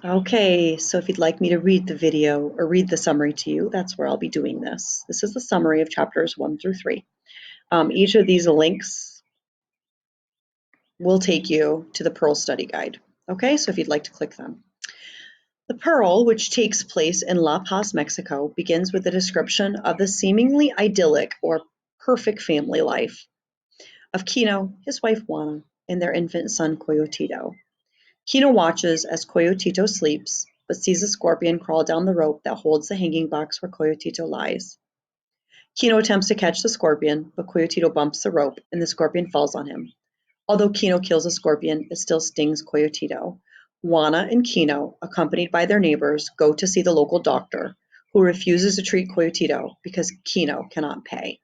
Okay, so if you'd like me to read the video or read the summary to you, that's where I'll be doing this. This is the summary of chapters 1 through 3. Each of these links will take you to the Pearl Study Guide. Okay, so if you'd like to click them. The Pearl, which takes place in La Paz, Mexico, begins with a description of the seemingly idyllic or perfect family life of Kino, his wife Juana, and their infant son Coyotito. Kino watches as Coyotito sleeps, but sees a scorpion crawl down the rope that holds the hanging box where Coyotito lies. Kino attempts to catch the scorpion, but Coyotito bumps the rope and the scorpion falls on him. Although Kino kills the scorpion, it still stings Coyotito. Juana and Kino, accompanied by their neighbors, go to see the local doctor, who refuses to treat Coyotito because Kino cannot pay.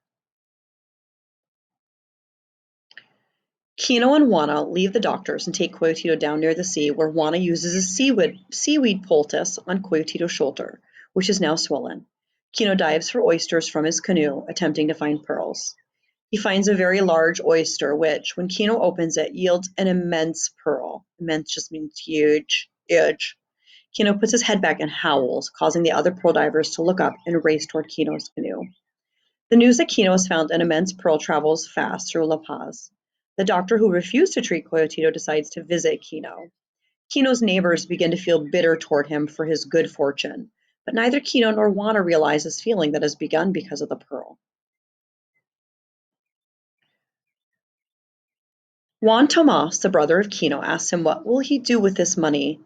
Kino and Juana leave the doctors and take Coyotito down near the sea, where Juana uses a seaweed poultice on Coyotito's shoulder, which is now swollen. Kino dives for oysters from his canoe, attempting to find pearls. He finds a very large oyster, which, when Kino opens it, yields an immense pearl. Immense just means huge, huge. Kino puts his head back and howls, causing the other pearl divers to look up and race toward Kino's canoe. The news that Kino has found an immense pearl travels fast through La Paz. The doctor who refused to treat Coyotito decides to visit Kino. Kino's neighbors begin to feel bitter toward him for his good fortune, but neither Kino nor Juana realize this feeling that has begun because of the pearl. Juan Tomas, the brother of Kino, asks him what will he do with this money,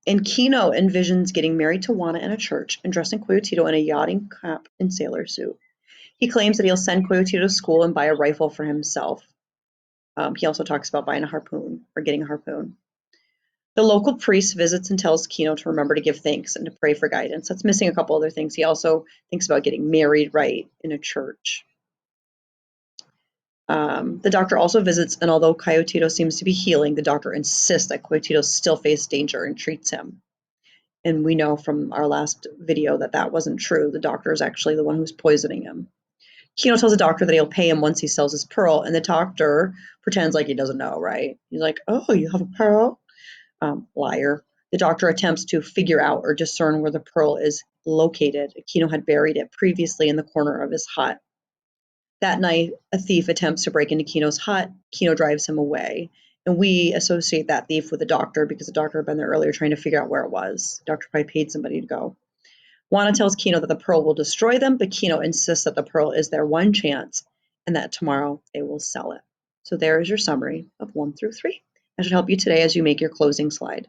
and Kino envisions getting married to Juana in a church and dressing Coyotito in a yachting cap and sailor suit. He claims that he'll send Coyotito to school and buy a rifle for himself. He also talks about buying a harpoon or getting a harpoon. The local priest visits and tells Kino to remember to give thanks and to pray for guidance. That's missing a couple other things. He also thinks about getting married right in a church. The doctor also visits, and although Coyotito seems to be healing, the doctor insists that Coyotito still faces danger and treats him. And we know from our last video that that wasn't true. The doctor is actually the one who's poisoning him. Kino tells the doctor that he'll pay him once he sells his pearl, and the doctor pretends like he doesn't know, right? He's like, "Oh, you have a pearl?" Liar. The doctor attempts to figure out or discern where the pearl is located. Kino had buried it previously in the corner of his hut. That night, a thief attempts to break into Kino's hut. Kino drives him away. And we associate that thief with the doctor because the doctor had been there earlier trying to figure out where it was. The doctor probably paid somebody to go. Juana tells Kino that the pearl will destroy them, but Kino insists that the pearl is their one chance and that tomorrow they will sell it. So there is your summary of 1 through 3. That should help you today as you make your closing slide.